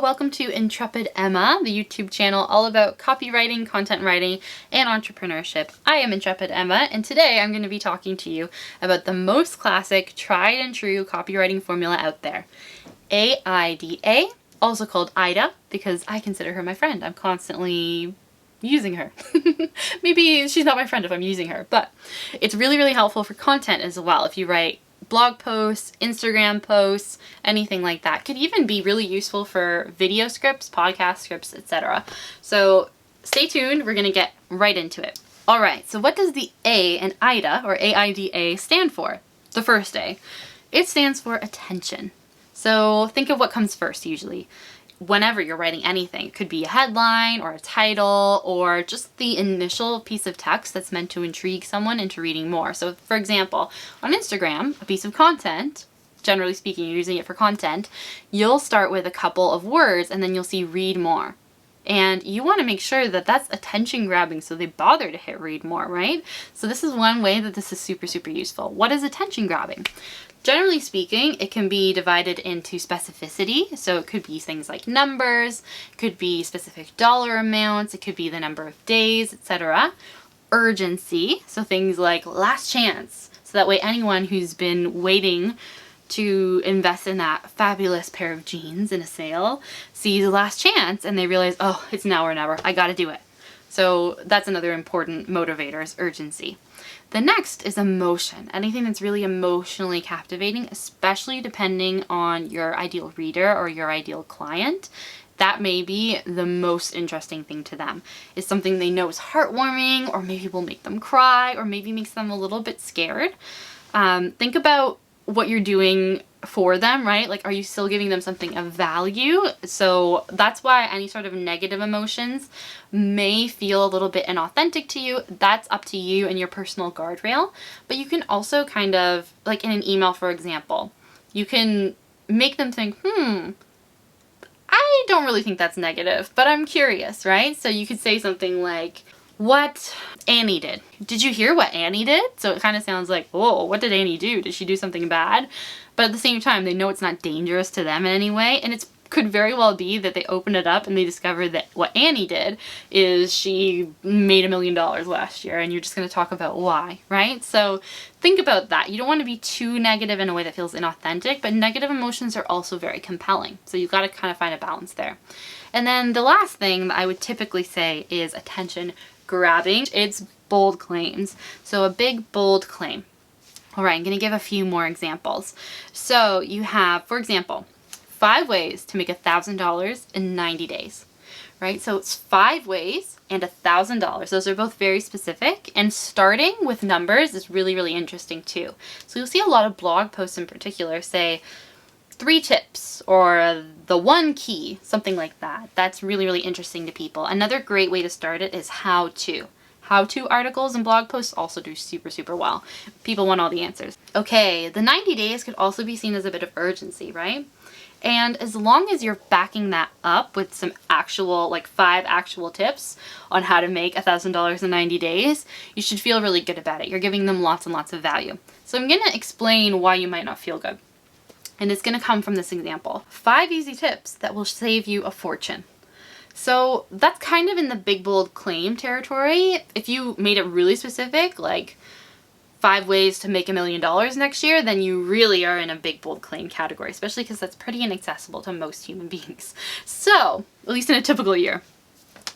welcome to Intrepid Emma, the YouTube channel all about copywriting, content writing, and entrepreneurship. I am Intrepid Emma, and today I'm going to be talking to you about the most classic, tried and true copywriting formula out there. AIDA, also called Ida, because I consider her my friend. I'm constantly using her. Maybe she's not my friend if I'm using her, but it's really helpful for content as well. If you write blog posts, Instagram posts, anything like that. Could even be really useful for video scripts, podcast scripts, etc. So stay tuned, we're gonna get right into it. All right, so what does the A in IDA, or AIDA, stand for? The first A. It stands for attention. So think of what comes first usually. Whenever you're writing anything, it could be a headline or a title or just the initial piece of text that's meant to intrigue someone into reading more. So for example, on Instagram, a piece of content, generally speaking, you're using it for content, you'll start with a couple of words and then you'll see read more. And you want to make sure that that's attention grabbing so they bother to hit read more, right? So this is one way that this is super useful. What is attention grabbing? Generally speaking, it can be divided into specificity. So it could be things like numbers, it could be specific dollar amounts, it could be the number of days, etc. Urgency, so things like last chance. So that way anyone who's been waiting to invest in that fabulous pair of jeans in a sale sees a last chance and they realize, oh, it's now or never, I gotta do it. So that's another important motivator, is urgency. The next is emotion. Anything that's really emotionally captivating, especially depending on your ideal reader or your ideal client. That may be the most interesting thing to them. Is something they know is heartwarming, or maybe will make them cry, or maybe makes them a little bit scared. Think about what you're doing for them, right? Like, are you still giving them something of value? So that's why any sort of negative emotions may feel a little bit inauthentic to you. That's up to you and your personal guardrail. But you can also kind of, like in an email, for example, you can make them think, I don't really think that's negative, but I'm curious, right? So you could say something like, what Annie did. Did you hear what Annie did? So it kind of sounds like, oh, what did Annie do? Did she do something bad? But at the same time, they know it's not dangerous to them in any way. And it could very well be that they open it up and they discover that what Annie did is she made $1 million last year, and you're just going to talk about why, right? So think about that. You don't want to be too negative in a way that feels inauthentic, but negative emotions are also very compelling. So you've got to kind of find a balance there. And then the last thing that I would typically say is attention grabbing. It's bold claims. So a big bold claim. All right, I'm going to give a few more examples. So you have, for example, 5 ways to make $1,000 in 90 days, right? So it's 5 ways and $1,000. Those are both very specific, and starting with numbers is really interesting too. So you'll see a lot of blog posts in particular say 3 tips or the 1 key, something like that. That's really interesting to people. Another great way to start it is how to. How-to articles and blog posts also do super well. People want all the answers. Okay, the 90 days could also be seen as a bit of urgency, right? And as long as you're backing that up with some actual, like 5 actual tips on how to make $1,000 in 90 days, you should feel really good about it. You're giving them lots and lots of value. So I'm going to explain why you might not feel good. And it's going to come from this example. 5 easy tips that will save you a fortune. So that's kind of in the big bold claim territory. If you made it really specific, like 5 ways to make $1 million next year, then you really are in a big bold claim category, especially because that's pretty inaccessible to most human beings. So, at least in a typical year.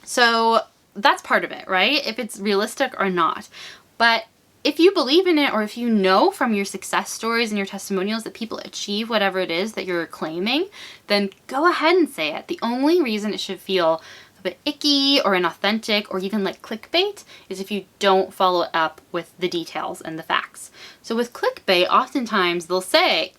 So that's part of it, right? If it's realistic or not. But if you believe in it, or if you know from your success stories and your testimonials that people achieve whatever it is that you're claiming, then go ahead and say it. The only reason it should feel a bit icky or inauthentic or even like clickbait is if you don't follow it up with the details and the facts. So with clickbait, oftentimes they'll say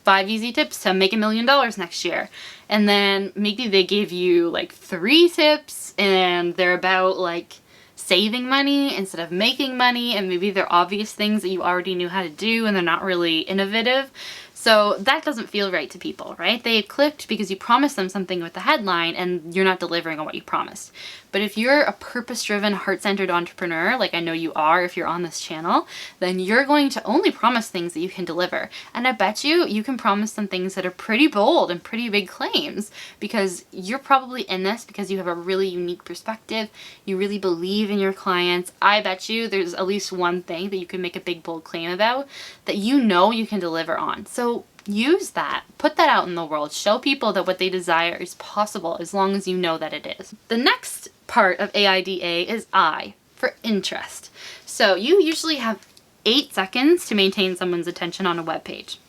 5 easy tips to make $1 million next year. And then maybe they give you like 3 tips and they're about like saving money instead of making money, and maybe they're obvious things that you already knew how to do and they're not really innovative. So that doesn't feel right to people, right? They clicked because you promised them something with the headline and you're not delivering on what you promised. But if you're a purpose-driven, heart-centered entrepreneur, like I know you are if you're on this channel, then you're going to only promise things that you can deliver. And I bet you can promise some things that are pretty bold and pretty big claims, because you're probably in this because you have a really unique perspective. You really believe in your clients. I bet you there's at least one thing that you can make a big, bold claim about that you know you can deliver on. So use that, put that out in the world, show people that what they desire is possible as long as you know that it is. The next part of AIDA is I, for interest. So you usually have 8 seconds to maintain someone's attention on a web page.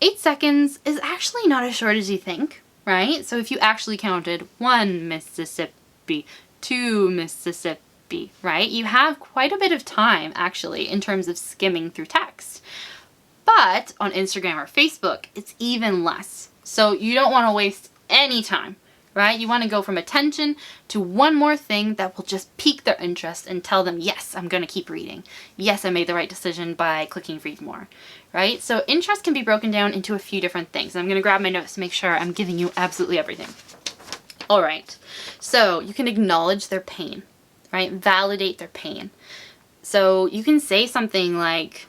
8 seconds is actually not as short as you think, right? So if you actually counted 1 Mississippi, 2 Mississippi, right? You have quite a bit of time actually in terms of skimming through text. But on Instagram or Facebook, it's even less. So you don't want to waste any time, right? You want to go from attention to one more thing that will just pique their interest and tell them, yes, I'm going to keep reading. Yes, I made the right decision by clicking read more, right? So interest can be broken down into a few different things. I'm going to grab my notes to make sure I'm giving you absolutely everything. All right. So you can acknowledge their pain, right? Validate their pain. So you can say something like,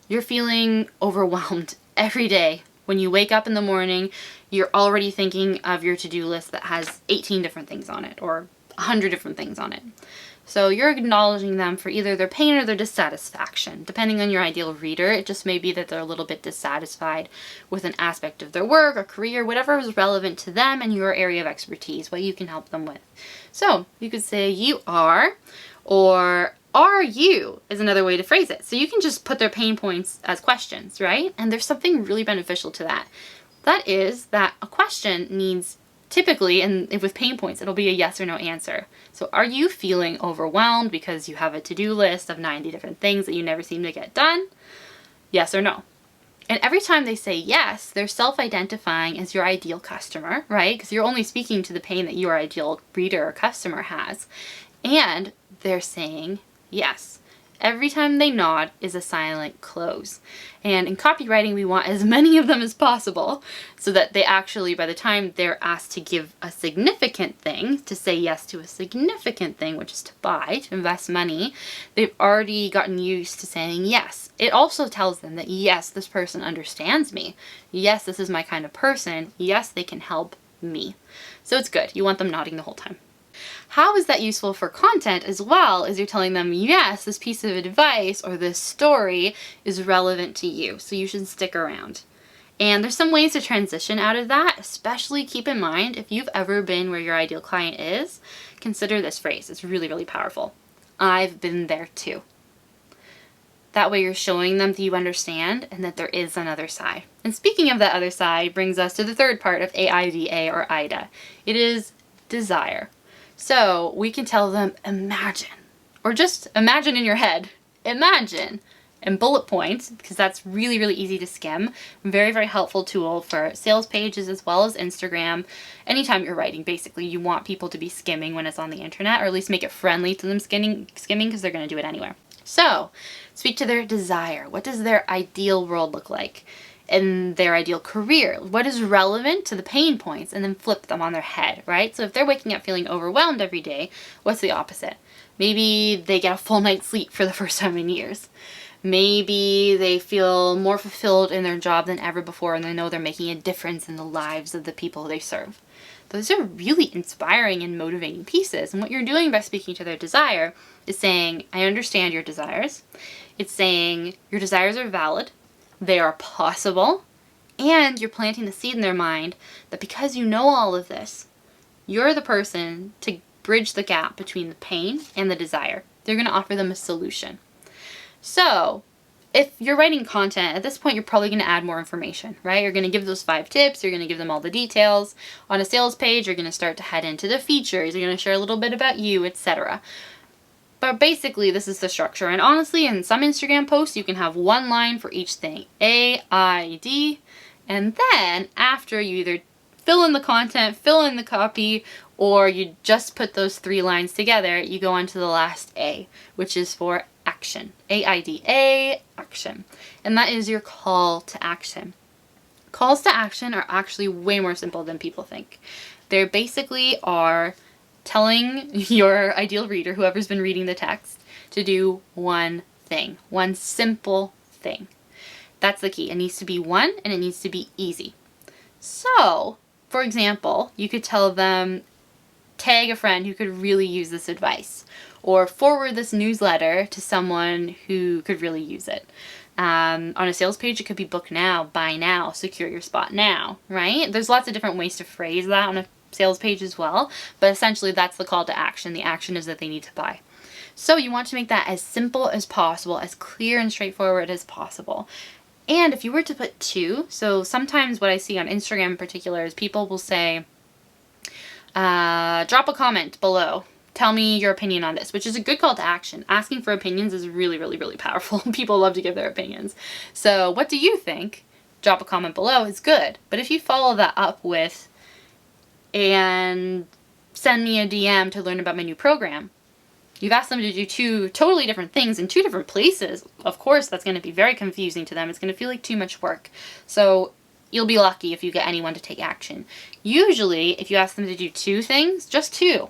you're feeling overwhelmed every day. When you wake up in the morning, you're already thinking of your to-do list that has 18 different things on it or 100 different things on it. So you're acknowledging them for either their pain or their dissatisfaction. Depending on your ideal reader, it just may be that they're a little bit dissatisfied with an aspect of their work or career, whatever is relevant to them and your area of expertise, what you can help them with. So you could say you are, or are you is another way to phrase it. So you can just put their pain points as questions, right? And there's something really beneficial to that. That is that a question needs typically, and with pain points, it'll be a yes or no answer. So are you feeling overwhelmed because you have a to-do list of 90 different things that you never seem to get done? Yes or no? And every time they say yes, they're self-identifying as your ideal customer, right? Because you're only speaking to the pain that your ideal reader or customer has. And they're saying yes. Every time they nod is a silent close. And in copywriting, we want as many of them as possible so that they actually, by the time they're asked to give a significant thing, to say yes to a significant thing, which is to buy, to invest money, they've already gotten used to saying yes. It also tells them that yes, this person understands me. Yes, this is my kind of person. Yes, they can help me. So it's good. You want them nodding the whole time. How is that useful for content as well as you're telling them, yes, this piece of advice or this story is relevant to you, so you should stick around. And there's some ways to transition out of that, especially keep in mind if you've ever been where your ideal client is, consider this phrase. It's really, really powerful. I've been there too. That way you're showing them that you understand and that there is another side. And speaking of that other side brings us to the third part of AIDA or IDA. It is desire. So we can tell them, imagine, or just imagine in your head, imagine, and bullet points, because that's really, really easy to skim. Very, very helpful tool for sales pages as well as Instagram. Anytime you're writing, basically, you want people to be skimming when it's on the internet, or at least make it friendly to them skimming because they're going to do it anywhere. So speak to their desire. What does their ideal world look like? In their ideal career, what is relevant to the pain points, and then flip them on their head, right? So if they're waking up feeling overwhelmed every day, what's the opposite? Maybe they get a full night's sleep for the first time in years. Maybe they feel more fulfilled in their job than ever before, and they know they're making a difference in the lives of the people they serve. Those are really inspiring and motivating pieces. And what you're doing by speaking to their desire is saying, I understand your desires. It's saying your desires are valid. They are possible, and you're planting the seed in their mind that because you know all of this, you're the person to bridge the gap between the pain and the desire. They're going to offer them a solution. So if you're writing content, at this point, you're probably going to add more information, right? You're going to give those 5 tips. You're going to give them all the details. On a sales page, you're going to start to head into the features. You're going to share a little bit about you, etc. But basically, this is the structure. And honestly, in some Instagram posts, you can have one line for each thing. A, I, D. And then after you either fill in the content, fill in the copy, or you just put those 3 lines together, you go on to the last A, which is for action. AIDA, action. And that is your call to action. Calls to action are actually way more simple than people think. They basically are telling your ideal reader, whoever's been reading the text, to do one thing, one simple thing. That's the key. It needs to be one, and it needs to be easy. So, for example, you could tell them, tag a friend who could really use this advice, or forward this newsletter to someone who could really use it. On a sales page, it could be book now, buy now, secure your spot now, right? There's lots of different ways to phrase that on a sales page as well, but essentially that's the call to action. The action is that they need to buy. So you want to make that as simple as possible, as clear and straightforward as possible. And if you were to put 2, so sometimes what I see on Instagram in particular is people will say, drop a comment below. Tell me your opinion on this, which is a good call to action. Asking for opinions is really, really, really powerful. People love to give their opinions. So what do you think? Drop a comment below is good. But if you follow that up with, and send me a DM to learn about my new program, you've asked them to do 2 totally different things in 2 different places. Of course, that's going to be very confusing to them. It's going to feel like too much work. So you'll be lucky if you get anyone to take action. Usually, if you ask them to do 2 things, just 2,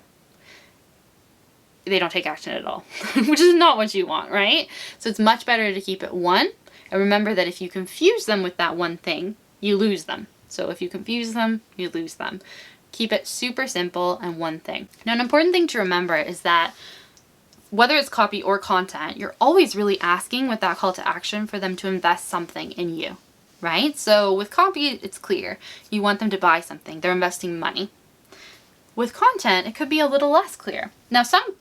they don't take action at all, which is not what you want, right? So it's much better to keep it 1. And remember that if you confuse them with that one thing, you lose them. So if you confuse them, you lose them. Keep it super simple and one thing. Now, an important thing to remember is that whether it's copy or content, you're always really asking with that call to action for them to invest something in you, right? So with copy, it's clear. You want them to buy something. They're investing money. With content, it could be a little less clear. Now, some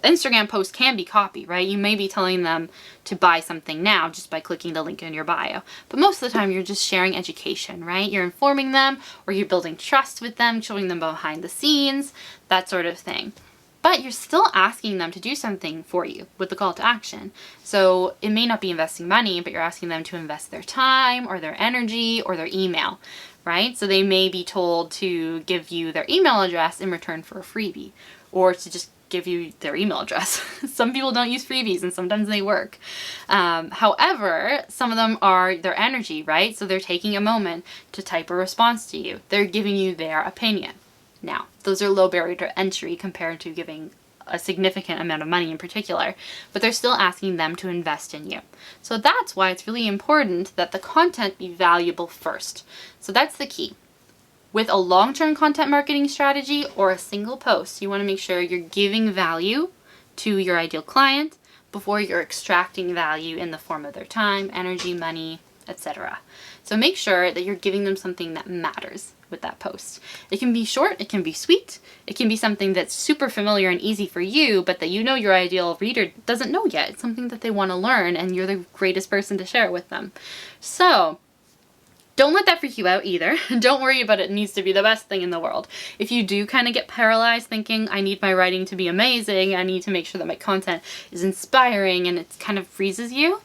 Instagram posts can be copy, right? You may be telling them to buy something now just by clicking the link in your bio. But most of the time, you're just sharing education, right? You're informing them, or you're building trust with them, showing them behind the scenes, that sort of thing. But you're still asking them to do something for you with the call to action. So it may not be investing money, but you're asking them to invest their time or their energy or their email, right? So they may be told to give you their email address in return for a freebie, or to just give you their email address. Some people don't use freebies, and sometimes they work. However, some of them are their energy, right? So they're taking a moment to type a response to you. They're giving you their opinion. Now, those are low barrier to entry compared to giving a significant amount of money in particular, but they're still asking them to invest in you. So that's why it's really important that the content be valuable first. So that's the key. With a long-term content marketing strategy or a single post, you want to make sure you're giving value to your ideal client before you're extracting value in the form of their time, energy, money, etc. So make sure that you're giving them something that matters with that post. It can be short, it can be sweet, it can be something that's super familiar and easy for you, but that you know your ideal reader doesn't know yet. It's something that they want to learn, and you're the greatest person to share it with them. So don't let that freak you out either. Don't worry about it needs to be the best thing in the world. If you do kind of get paralyzed thinking, I need my writing to be amazing, I need to make sure that my content is inspiring, and it kind of freezes you,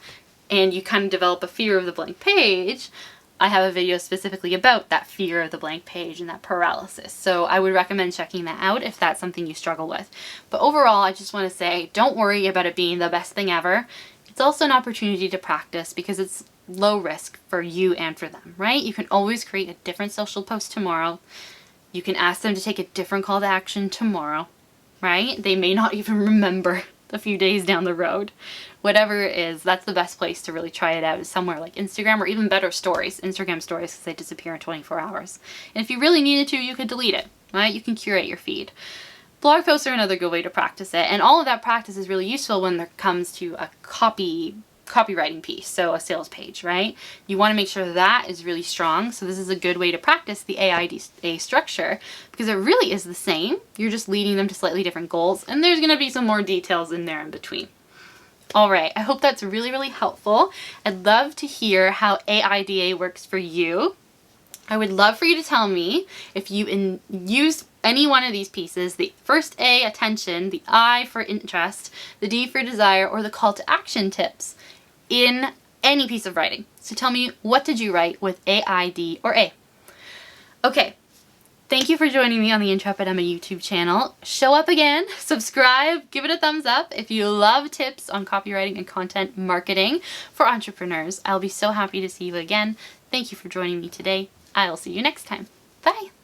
and you kind of develop a fear of the blank page, I have a video specifically about that fear of the blank page and that paralysis. So I would recommend checking that out if that's something you struggle with. But overall, I just want to say, don't worry about it being the best thing ever. It's also an opportunity to practice because it's low risk for you and for them, right? You can always create a different social post tomorrow. You can ask them to take a different call to action tomorrow, right? They may not even remember a few days down the road. Whatever it is, that's the best place to really try it out, is somewhere like Instagram, or even better, stories. Instagram stories, because they disappear in 24 hours. And if you really needed to, you could delete it, right? You can curate your feed. Blog posts are another good way to practice it, and all of that practice is really useful when it comes to a copywriting piece, so a sales page, right? You want to make sure that is really strong. So this is a good way to practice the AIDA structure, because it really is the same. You're just leading them to slightly different goals, and there's going to be some more details in there in between. All right, I hope that's really, really helpful. I'd love to hear how AIDA works for you. I would love for you to tell me if you use any one of these pieces: the first A, attention, the I for interest, the D for desire, or the call to action tips in any piece of writing. So tell me, what did you write with A, I, D, or A? Okay, Thank you for joining me on the Intrepid Emma YouTube channel. Show up again, subscribe, give it a thumbs up if you love tips on copywriting and content marketing for entrepreneurs. I'll be so happy to see you again. Thank you for joining me today. I'll see you next time. Bye.